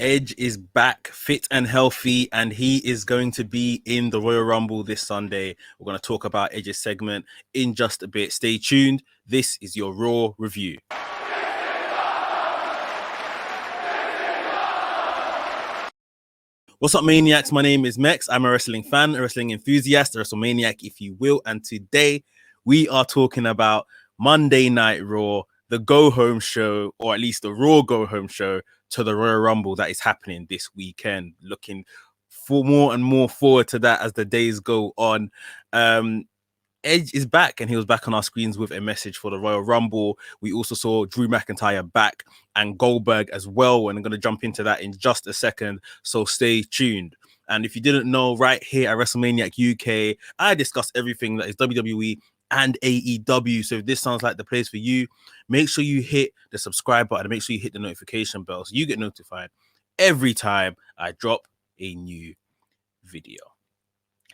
Edge is back, fit and healthy, and he is going to be in the Royal Rumble this Sunday. We're going to talk about Edge's segment in just a bit. Stay tuned. This is your Raw review. What's up, Maniacs? My name is Mex. I'm a wrestling fan, a wrestling enthusiast, a WrestleManiac, if you will. And today we are talking about Monday Night Raw, the go-home show, or at least the Raw go-home show to the Royal Rumble that is happening this weekend. Looking for more and more forward to that as the days go on. Edge is back, and he was back on our screens with a message for the Royal Rumble. We also saw Drew McIntyre back and Goldberg as well, and I'm going to jump into that in just a second, so stay tuned. And if you didn't know, right here at WrestleManiac UK, I discuss everything that is WWE and AEW. So if this sounds like the place for you, make sure you hit the subscribe button and make sure you hit the notification bell so you get notified every time I drop a new video.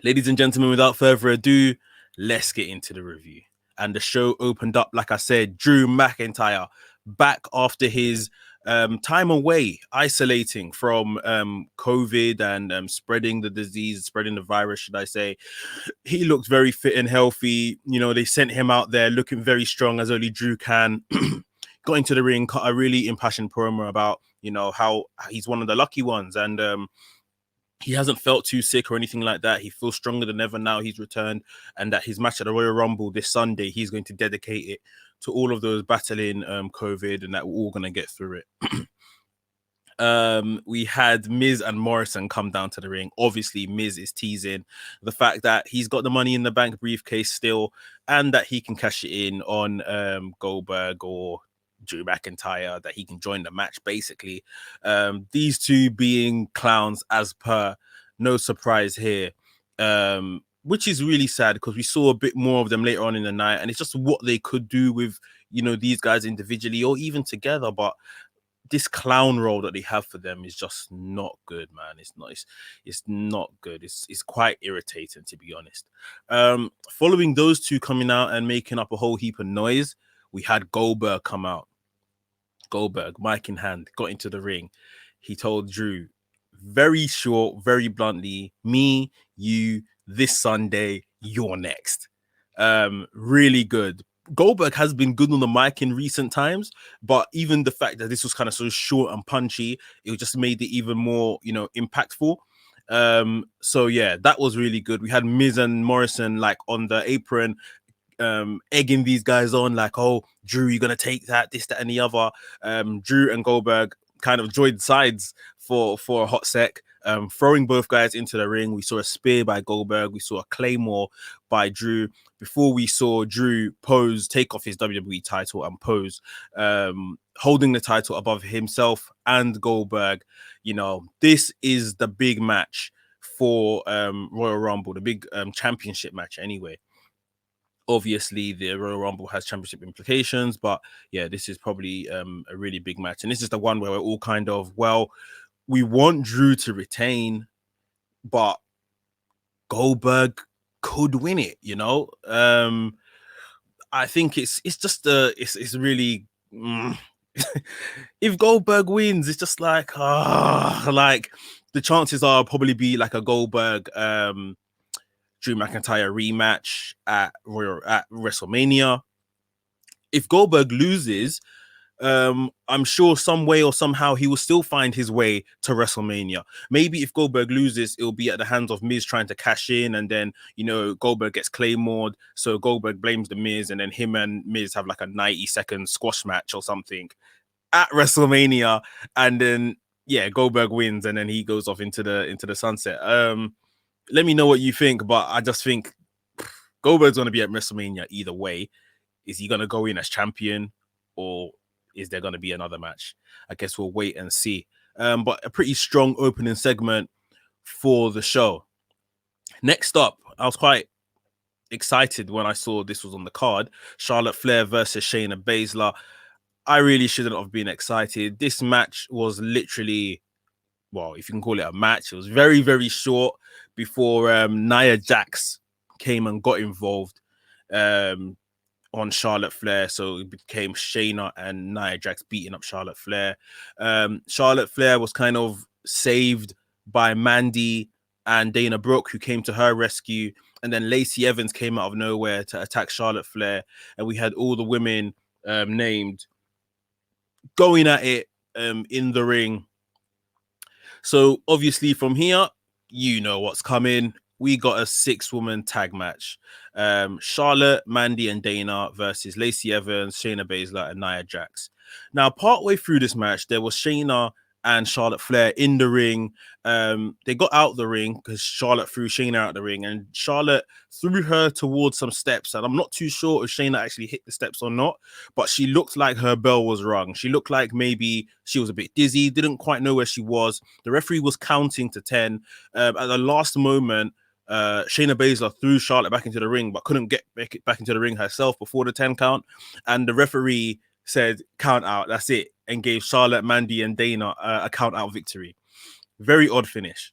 Ladies and gentlemen, without further ado, let's get into the review. And the show opened up, like I said, Drew McIntyre back after his time away, isolating from COVID and spreading the disease, spreading the virus, should I say. He looked very fit and healthy. You know, they sent him out there looking very strong as only Drew can. Got into the ring, cut a really impassioned promo about, you know, how he's one of the lucky ones. And he hasn't felt too sick or anything like that. He feels stronger than ever now he's returned, and that his match at the Royal Rumble this Sunday, he's going to dedicate it to all of those battling COVID, and that we're all going to get through it. We had Miz and Morrison come down to the ring. Obviously, Miz is teasing the fact that he's got the Money in the Bank briefcase still, and that he can cash it in on Goldberg or Drew McIntyre, that he can join the match, basically. These two being clowns as per, no surprise here, which is really sad because we saw a bit more of them later on in the night, and it's just what they could do with, you know, these guys individually or even together. But this clown role that they have for them is just not good, man. It's not good. It's quite irritating, to be honest. Following those two coming out and making up a whole heap of noise, we had Goldberg come out. Goldberg, mic in hand, got into the ring. He told Drew, very short, very bluntly, me, you, this Sunday, you're next. Really good. Goldberg has been good on the mic in recent times, but even the fact that this was kind of so short and punchy, it just made it even more, you know, impactful. So yeah, that was really good. We had Miz and Morrison like on the apron, egging these guys on, like, oh, Drew, you're gonna take that, this, that, and the other. Drew and Goldberg kind of joined sides for a hot sec, throwing both guys into the ring. We saw a spear by Goldberg, we saw a claymore by Drew, before we saw Drew pose, take off his WWE title and pose, holding the title above himself and Goldberg. You know, this is the big match for Royal Rumble, the big championship match anyway. Obviously, the Royal Rumble has championship implications, but yeah, this is probably a really big match. And this is the one where we're all kind of, well, we want Drew to retain, but Goldberg could win it, you know? I think it's just it's really if Goldberg wins, it's just like like the chances are probably be like a Goldberg Drew McIntyre rematch at WrestleMania. If Goldberg loses, I'm sure some way or somehow he will still find his way to WrestleMania. Maybe if Goldberg loses, it'll be at the hands of Miz trying to cash in, and then, you know, Goldberg gets claymored, so Goldberg blames the Miz, and then him and Miz have like a 90-second squash match or something at WrestleMania, and then yeah, Goldberg wins, and then he goes off into the sunset. Let me know what you think, but I just think Goldberg's going to be at WrestleMania either way. Is he going to go in as champion, or is there going to be another match? I guess we'll wait and see. But a pretty strong opening segment for the show. Next up, I was quite excited when I saw this was on the card. Charlotte Flair versus Shayna Baszler. I really shouldn't have been excited. This match was literally, well, if you can call it a match, it was very, very short before Nia Jax came and got involved. on Charlotte Flair. So it became Shayna and Nia Jax beating up Charlotte Flair. Charlotte Flair was kind of saved by Mandy and Dana Brooke, who came to her rescue. And then Lacey Evans came out of nowhere to attack Charlotte Flair. And we had all the women named going at it in the ring. So obviously from here, you know what's coming. We got a 6-woman tag match. Charlotte, Mandy, and Dana versus Lacey Evans, Shayna Baszler, and Nia Jax. Now, partway through this match, there was Shayna and Charlotte Flair in the ring. They got out the ring because Charlotte threw Shayna out the ring, and Charlotte threw her towards some steps. And I'm not too sure if Shayna actually hit the steps or not, but she looked like her bell was rung. She looked like maybe she was a bit dizzy, didn't quite know where she was. The referee was counting to 10. At the last moment, Shayna Baszler threw Charlotte back into the ring, but couldn't get back into the ring herself before the 10 count. And the referee said, count out, that's it, and gave Charlotte, Mandy, and Dana a count out victory. Very odd finish.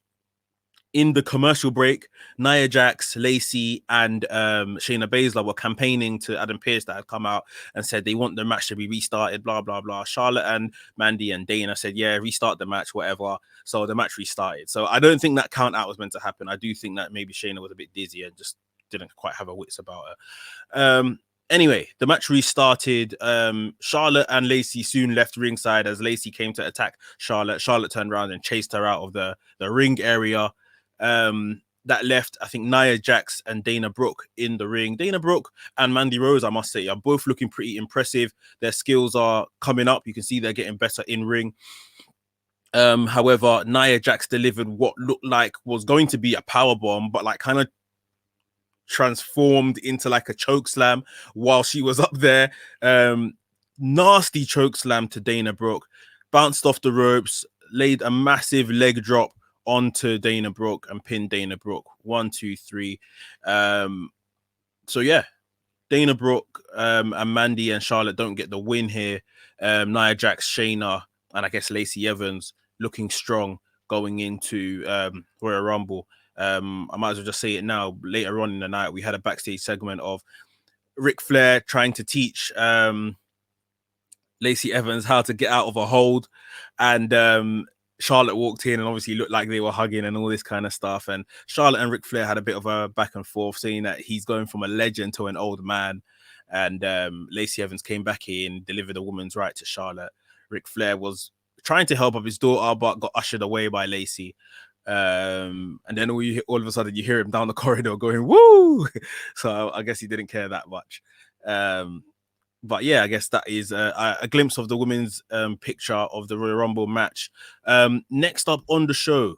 In the commercial break, Nia Jax, Lacey, and Shayna Baszler were campaigning to Adam Pearce that had come out and said they want the match to be restarted, blah, blah, blah. Charlotte and Mandy and Dana said, yeah, restart the match, whatever. So the match restarted. So I don't think that count out was meant to happen. I do think that maybe Shayna was a bit dizzy and just didn't quite have her wits about her. Anyway, the match restarted. Charlotte and Lacey soon left ringside as Lacey came to attack Charlotte. Charlotte turned around and chased her out of the ring area. That left, I think, Nia Jax and Dana Brooke in the ring. Dana Brooke and Mandy Rose, I must say, are both looking pretty impressive. Their skills are coming up. You can see they're getting better in ring. However, Nia Jax delivered what looked like was going to be a power bomb, but like kind of transformed into like a choke slam while she was up there. Nasty choke slam to Dana Brooke, bounced off the ropes, laid a massive leg drop onto Dana Brooke and pinned Dana Brooke. 1, 2, 3. So yeah, Dana Brooke and Mandy and Charlotte don't get the win here. Nia Jax, Shayna, and I guess Lacey Evans looking strong going into Royal Rumble. I might as well just say it now. Later on in the night, we had a backstage segment of Ric Flair trying to teach Lacey Evans how to get out of a hold, and Charlotte walked in and obviously looked like they were hugging and all this kind of stuff. And Charlotte and Ric Flair had a bit of a back and forth, saying that he's going from a legend to an old man. And Lacey Evans came back in, delivered a woman's right to Charlotte. Ric Flair was trying to help up his daughter, but got ushered away by Lacey. And then all of a sudden you hear him down the corridor going woo. So I guess he didn't care that much. But yeah, I guess that is a glimpse of the women's picture of the Royal Rumble match. Next up on the show,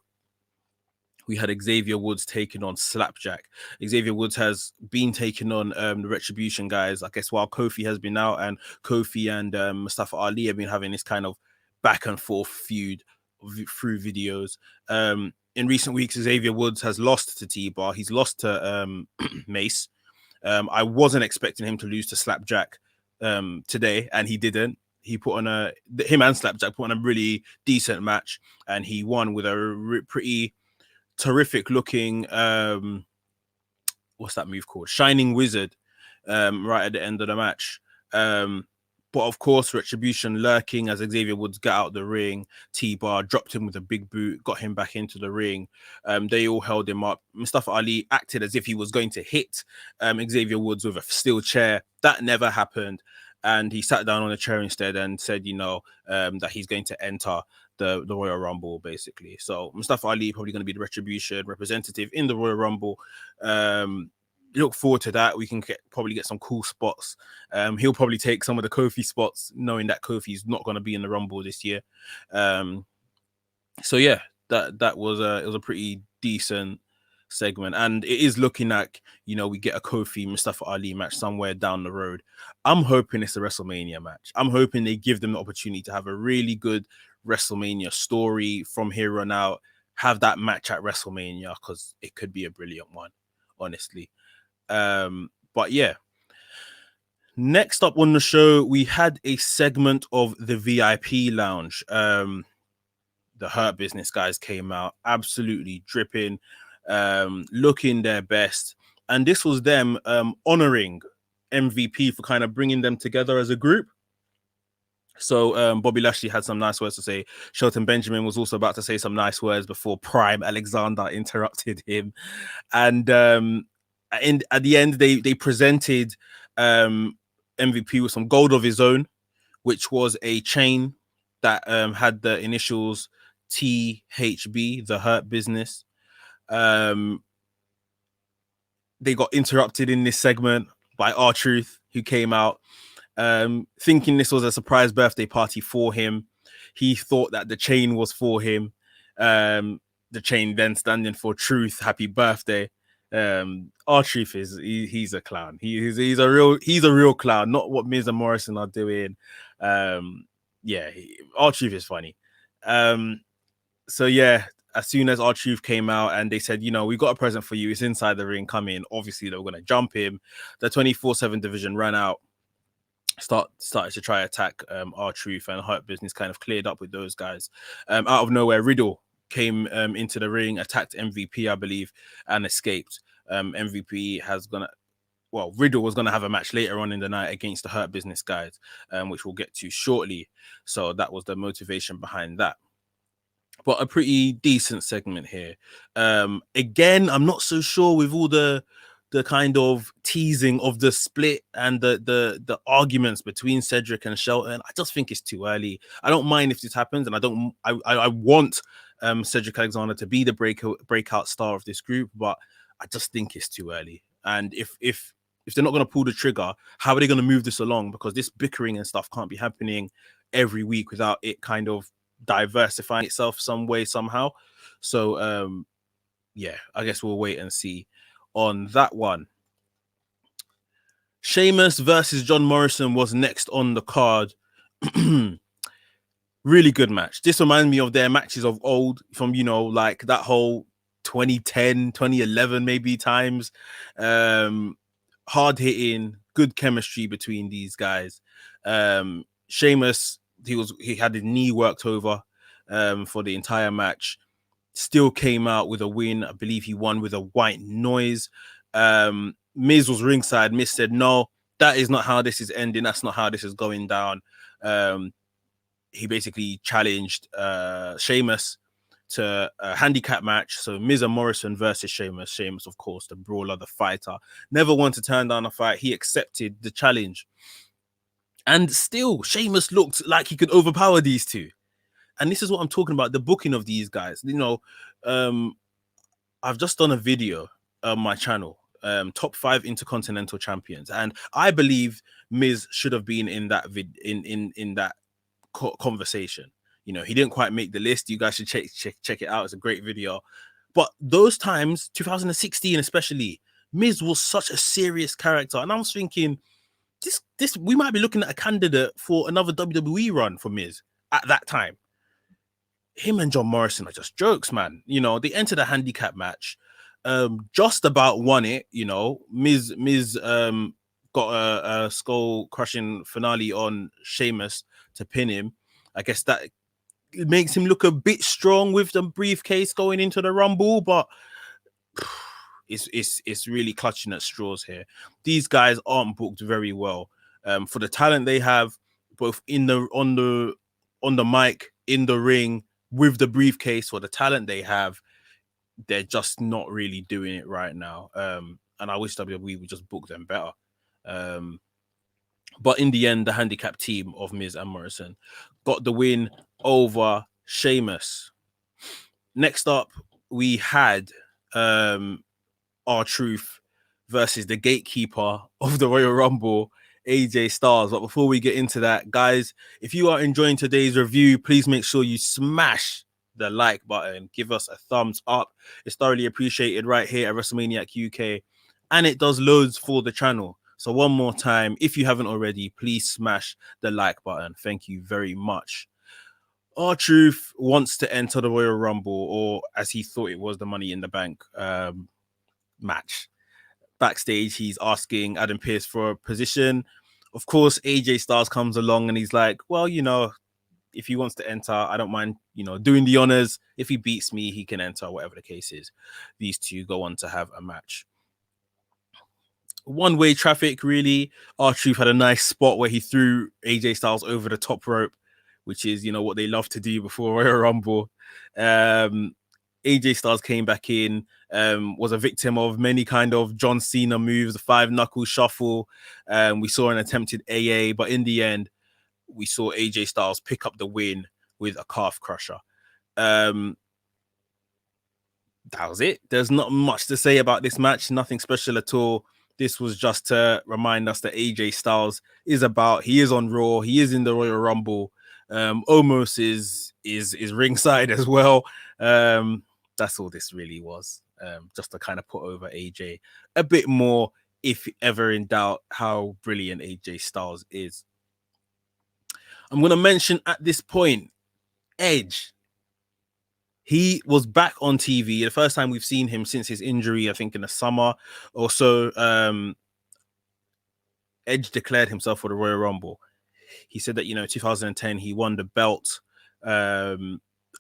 we had Xavier Woods taking on Slapjack. Xavier Woods has been taking on the Retribution guys, I guess, while Kofi has been out, and Kofi and Mustafa Ali have been having this kind of back and forth feud through videos. In recent weeks, Xavier Woods has lost to T-Bar. He's lost to Mace. I wasn't expecting him to lose to Slapjack today, and he didn't. He put on him and Slapjack put on a really decent match, and he won with a pretty terrific looking what's that move called? Shining Wizard, right at the end of the match. But of course, Retribution lurking as Xavier Woods got out the ring. T-Bar dropped him with a big boot, got him back into the ring. They all held him up. Mustafa Ali acted as if he was going to hit Xavier Woods with a steel chair. That never happened. And he sat down on a chair instead and said, that he's going to enter the Royal Rumble, basically. So Mustafa Ali probably going to be the Retribution representative in the Royal Rumble. Look forward to that. We can probably get some cool spots. He'll probably take some of the Kofi spots, knowing that Kofi's not going to be in the Rumble this year. So yeah, that was it was a pretty decent segment, and it is looking like we get a Kofi Mustafa Ali match somewhere down the road. I'm hoping it's a WrestleMania match. I'm hoping they give them the opportunity to have a really good WrestleMania story from here on out. Have that match at WrestleMania, because it could be a brilliant one, honestly. But yeah, next up on the show, we had a segment of the VIP lounge. The Hurt Business guys came out absolutely dripping, looking their best, and this was them honoring MVP for kind of bringing them together as a group. So Bobby Lashley had some nice words to say. Shelton Benjamin was also about to say some nice words before Prime Alexander interrupted him. And at the end, they presented MVP with some gold of his own, which was a chain that had the initials THB, the Hurt Business. They got interrupted in this segment by R-Truth, who came out thinking this was a surprise birthday party for him. He thought that the chain was for him. The chain then standing for Truth, happy birthday. R-Truth he's a clown. He's a real clown, not what Miz and Morrison are doing. R-Truth is funny. So yeah, as soon as R-Truth came out and they said, we've got a present for you, it's inside the ring, come in. Obviously, they were going to jump him. The 24/7 division ran out, started to try attack R-Truth, and Hurt Business kind of cleared up with those guys. Out of nowhere, Riddle came into the ring, attacked MVP, I believe, and escaped. Riddle was gonna have a match later on in the night against the Hurt Business guys, which we'll get to shortly. So that was the motivation behind that. But a pretty decent segment here. Again, I'm not so sure with all the kind of teasing of the split and the arguments between Cedric and Shelton. I just think it's too early. I don't mind if this happens, and I want Cedric Alexander to be the breakout star of this group, but I just think it's too early. And if they're not going to pull the trigger, how are they going to move this along? Because this bickering and stuff can't be happening every week without it kind of diversifying itself some way, somehow. So I guess we'll wait and see on that one. Sheamus versus John Morrison was next on the card. Really good match. This reminds me of their matches of old from, like that whole 2010, 2011 maybe times. Hard hitting, good chemistry between these guys. Sheamus, he had his knee worked over for the entire match. Still came out with a win. I believe he won with a white noise. Miz was ringside. Miz said, no, that is not how this is ending. That's not how this is going down. He basically challenged Sheamus to a handicap match. So Miz and Morrison versus Sheamus. Sheamus, of course, the brawler, the fighter. Never wanted to turn down a fight. He accepted the challenge. And still, Sheamus looked like he could overpower these two. And this is what I'm talking about, the booking of these guys. I've just done a video on my channel, top 5 Intercontinental Champions. And I believe Miz should have been in that in that conversation. He didn't quite make the list. You guys should check it out. It's a great video. But those times, 2016 especially, Miz was such a serious character. And I was thinking, this we might be looking at a candidate for another WWE run for Miz at that time. Him and John Morrison are just jokes, man. They entered a handicap match, just about won it. Miz got a skull crushing finale on Sheamus to pin him. I guess that makes him look a bit strong with the briefcase going into the Rumble, but it's really clutching at straws here. These guys aren't booked very well for the talent they have, both on the mic, in the ring, with the briefcase. For the talent they have, they're just not really doing it right now. And I wish WWE would just book them better. But in the end, the handicap team of Miz and Morrison got the win over Sheamus. Next up, we had R-Truth versus the gatekeeper of the Royal Rumble, AJ Styles. But before we get into that, guys, if you are enjoying today's review, please make sure you smash the like button. Give us a thumbs up. It's thoroughly appreciated right here at WrestleManiac UK. And it does loads for the channel. So one more time, if you haven't already, please smash the like button. Thank you very much. R-Truth wants to enter the Royal Rumble, or as he thought it was, the Money in the Bank match. Backstage, he's asking Adam Pearce for a position. Of course, AJ Styles comes along and he's like, well, if he wants to enter, I don't mind, doing the honors. If he beats me, he can enter, whatever the case is. These two go on to have a match. one-way traffic, really. R-Truth had a nice spot where he threw AJ Styles over the top rope, which is, what they love to do before Royal Rumble. AJ Styles came back in, was a victim of many kind of John Cena moves, the 5-knuckle shuffle. We saw an attempted AA, but in the end, we saw AJ Styles pick up the win with a calf crusher. That was it. There's not much to say about this match. Nothing special at all. This was just to remind us that AJ Styles is about. He is on Raw. He is in the Royal Rumble. Omos is ringside as well. That's all this really was. Just to kind of put over AJ a bit more, if ever in doubt, how brilliant AJ Styles is. I'm going to mention at this point, Edge. He was back on TV. The first time we've seen him since his injury, I think in the summer or so. Edge declared himself for the Royal Rumble. He said that, 2010, he won the belt,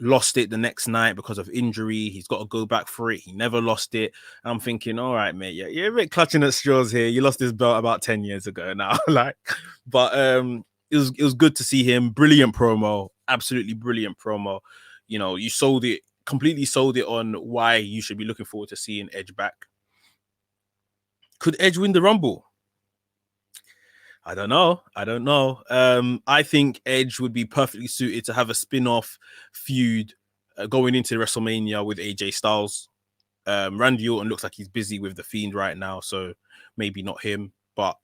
lost it the next night because of injury. He's got to go back for it. He never lost it. I'm thinking, all right, mate, yeah, you're a bit clutching at straws here. You lost this belt about 10 years ago now. But it was good to see him. Brilliant promo. Absolutely brilliant promo. You completely sold it on why you should be looking forward to seeing Edge back. Could Edge win the Rumble? I don't know. I think Edge would be perfectly suited to have a spin-off feud going into WrestleMania with AJ Styles. Randy Orton looks like he's busy with The Fiend right now, so maybe not him. But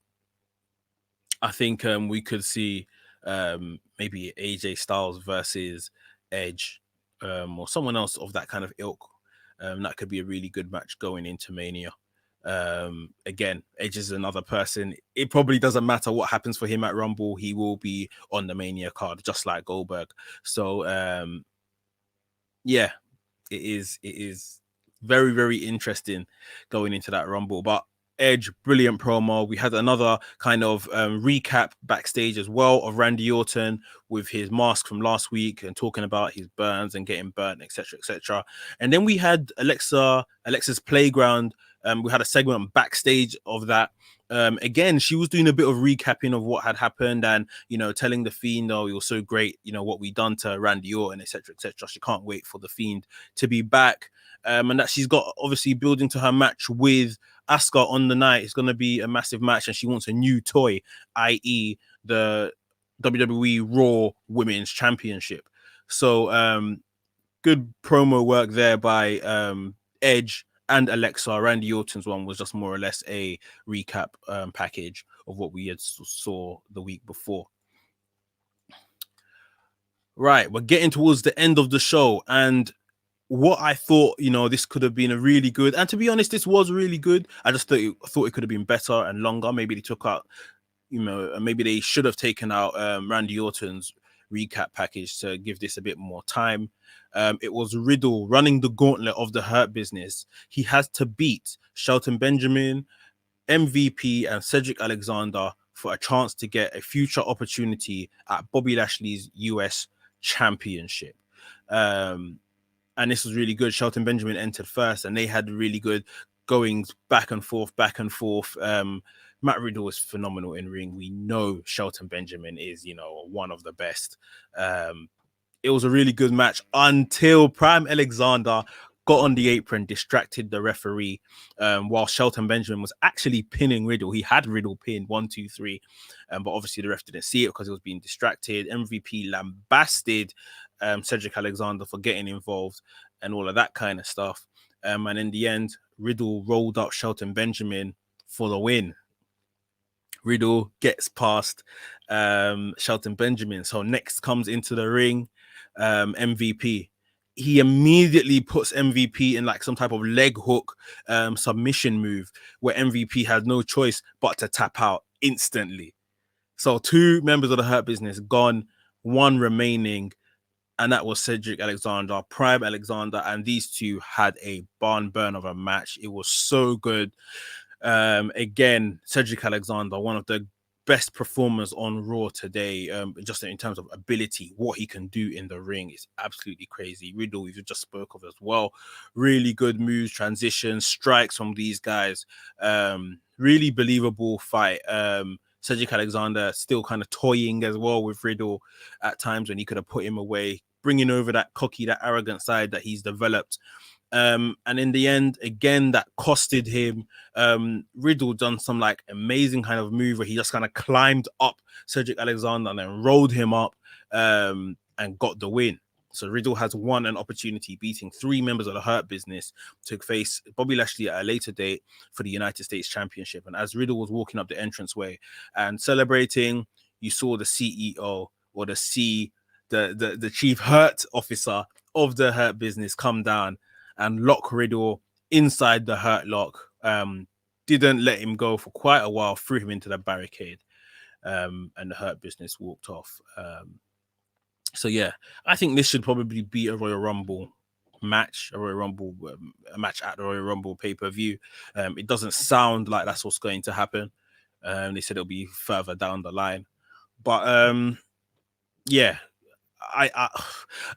I think we could see maybe AJ Styles versus Edge. Or someone else of that kind of ilk. That could be a really good match going into Mania. Again, Edge is another person. It probably doesn't matter what happens for him at Rumble. He will be on the Mania card, just like Goldberg. So, yeah, it is very, very interesting going into that Rumble. But Edge, brilliant promo. We had another kind of recap backstage as well of Randy Orton with his mask from last week and talking about his burns and getting burnt, etc., etc. And then we had Alexa's Playground. We had a segment backstage of that. Again, she was doing a bit of recapping of what had happened and, telling The Fiend, oh, it was so great, what we done to Randy Orton, etc., etc. She can't wait for The Fiend to be back. And that she's got obviously building to her match with Asuka on the night. It's going to be a massive match and she wants a new toy, i.e. the WWE Raw Women's Championship. So good promo work there by Edge and Alexa. Randy Orton's one was just more or less a recap package of what we had saw the week before. Right, we're getting towards the end of the show, and what I thought, this could have been a really good, and to be honest, this was really good. I just thought it could have been better and longer. Maybe they took out, maybe they should have taken out Randy Orton's recap package to give this a bit more time. It was Riddle running the gauntlet of the Hurt Business. He has to beat Shelton Benjamin, MVP, and Cedric Alexander for a chance to get a future opportunity at Bobby Lashley's US Championship. And this was really good. Shelton Benjamin entered first, and they had really good goings back and forth. Matt Riddle is phenomenal in ring. We know Shelton Benjamin is, one of the best. It was a really good match until Prime Alexander got on the apron, distracted the referee, while Shelton Benjamin was actually pinning Riddle. He had Riddle pinned 1, 2, 3, but obviously the ref didn't see it because he was being distracted. MVP lambasted Cedric Alexander for getting involved and all of that kind of stuff. And in the end, Riddle rolled up Shelton Benjamin for the win. Riddle gets past Shelton Benjamin. So next comes into the ring MVP. He immediately puts MVP in like some type of leg hook submission move where MVP has no choice but to tap out instantly. So 2 members of the Hurt Business gone, 1 remaining, and that was Cedric Alexander, Prime Alexander, and these 2 had a barn burn of a match. It was so good. Again, Cedric Alexander, one of the best performers on Raw today, just in terms of ability, what he can do in the ring is absolutely crazy. Riddle, you just spoke of as well, really good moves, transitions, strikes from these guys. Really believable fight. Cedric Alexander still kind of toying as well with Riddle at times when he could have put him away, bringing over that cocky, that arrogant side that he's developed. And in the end, again, that costed him. Riddle done some like amazing kind of move where he just kind of climbed up Cedric Alexander and then rolled him up and got the win. So Riddle has won an opportunity, beating 3 members of the Hurt Business to face Bobby Lashley at a later date for the United States Championship. And as Riddle was walking up the entranceway and celebrating, you saw the CEO or the chief Hurt officer of the Hurt Business come down and lock Riddle inside the Hurt Lock. Didn't let him go for quite a while, threw him into the barricade, and the Hurt Business walked off. So yeah, I think this should probably be a Royal Rumble match, a match at the Royal Rumble pay-per-view. It doesn't sound like that's what's going to happen. They said it'll be further down the line, but yeah, I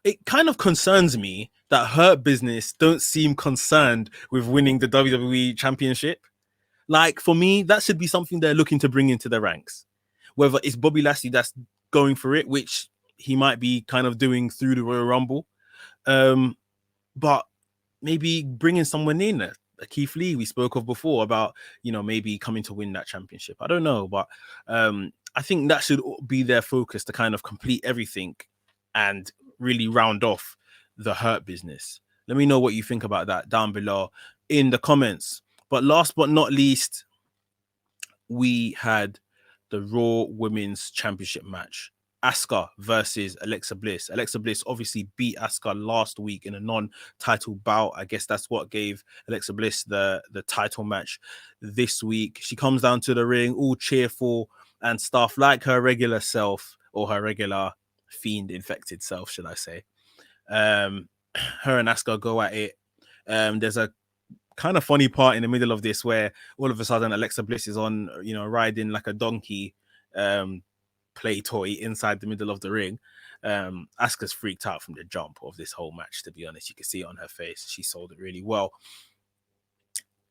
it kind of concerns me that Hurt Business don't seem concerned with winning the WWE Championship. Like, for me, that should be something they're looking to bring into the ranks. Whether it's Bobby Lashley that's going for it, which he might be kind of doing through the Royal Rumble, but maybe bringing someone in there. Keith Lee we spoke of before about, maybe coming to win that championship. I don't know, but I think that should be their focus, to kind of complete everything and really round off the Hurt Business. Let me know what you think about that down below in the comments. But last but not least, we had the Raw Women's Championship match. Asuka versus Alexa Bliss. Alexa Bliss obviously beat Asuka last week in a non-title bout. I guess that's what gave Alexa Bliss the title match this week. She comes down to the ring all cheerful and stuff, like her regular self, or her regular fiend-infected self, should I say. Her and Asuka go at it. There's a kind of funny part in the middle of this where all of a sudden Alexa Bliss is on, riding like a donkey play toy inside the middle of the ring. Asuka's freaked out from the jump of this whole match, to be honest. You can see it on her face. She sold it really well.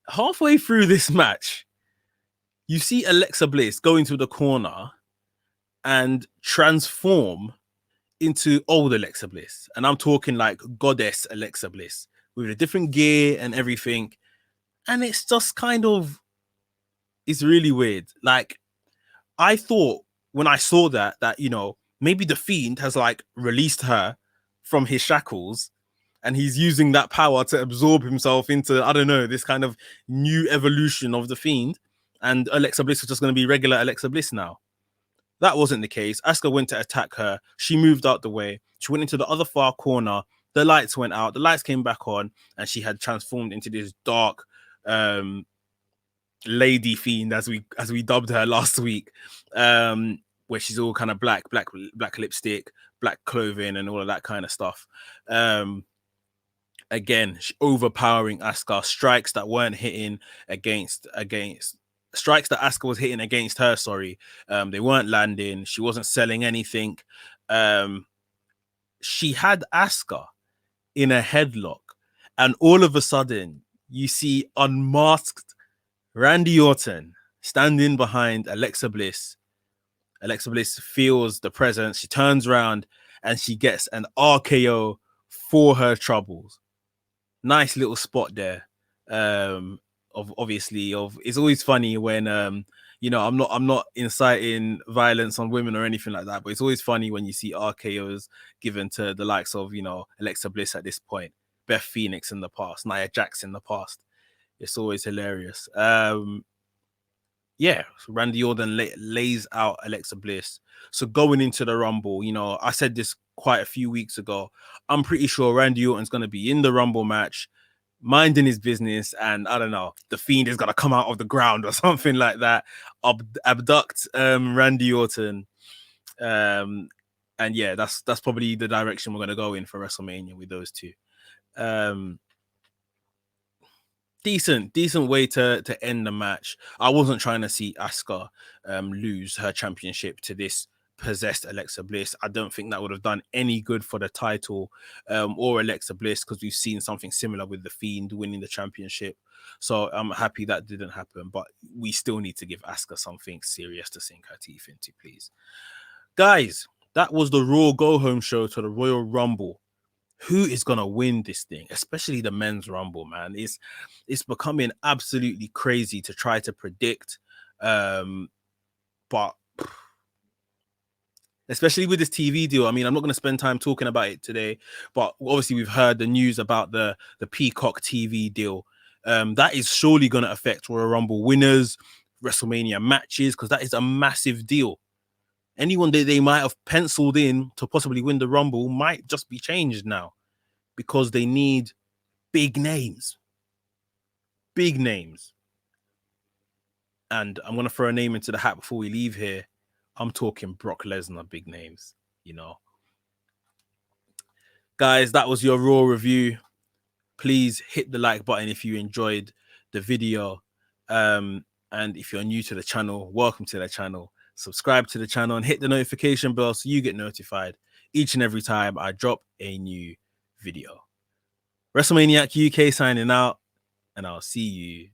Halfway through this match, you see Alexa Bliss go into the corner and transform into old Alexa Bliss. And I'm talking like goddess Alexa Bliss with a different gear and everything. And it's just kind of, it's really weird. Like, I thought when I saw that, maybe the Fiend has like released her from his shackles and he's using that power to absorb himself into, I don't know, this kind of new evolution of the Fiend. And Alexa Bliss is just going to be regular Alexa Bliss now. That wasn't the case. Asuka went to attack her. She moved out the way. She went into the other far corner. The lights went out. The lights came back on, and she had transformed into this dark lady fiend, as we dubbed her last week, where she's all kind of black lipstick, black clothing, and all of that kind of stuff. Again, overpowering Asuka. Strikes that weren't hitting against strikes that Asuka was hitting against her. Sorry, they weren't landing. She wasn't selling anything. She had Asuka in a headlock, and all of a sudden, you see unmasked Randy Orton standing behind Alexa Bliss. Alexa Bliss feels the presence. She turns around and she gets an RKO for her troubles. Nice little spot there. It's always funny when I'm not inciting violence on women or anything like that, but it's always funny when you see RKOs given to the likes of Alexa Bliss at this point, Beth Phoenix in the past, Nia Jax in the past. It's always hilarious. So Randy Orton lays out Alexa Bliss. So going into the Rumble, I said this quite a few weeks ago. I'm pretty sure Randy Orton's going to be in the Rumble match, minding his business, and I don't know, the Fiend is going to come out of the ground or something like that, abduct Randy Orton. And yeah, that's probably the direction we're going to go in for WrestleMania with those two. decent way to end the match. I wasn't trying to see Asuka lose her championship to this possessed Alexa Bliss. I don't think that would have done any good for the title or Alexa Bliss, because we've seen something similar with the Fiend winning the championship. So I'm happy that didn't happen, but we still need to give Asuka something serious to sink her teeth into, please. Guys, that was the Raw Go Home show to the Royal Rumble. Who is gonna win this thing, especially the men's rumble, man? It's becoming absolutely crazy to try to predict, but especially with this TV deal. I mean, I'm not going to spend time talking about it today, but obviously we've heard the news about the Peacock TV deal. That is surely going to affect Royal Rumble winners, WrestleMania matches, because that is a massive deal. Anyone that they might have penciled in to possibly win the Rumble might just be changed now, because they need big names. Big names. And I'm going to throw a name into the hat before we leave here. I'm talking Brock Lesnar, big names, you know. Guys, that was your Raw review. Please hit the like button if you enjoyed the video. And if you're new to the channel, welcome to the channel. Subscribe to the channel and hit the notification bell so you get notified each and every time I drop a new video. WrestleManiac UK signing out, and I'll see you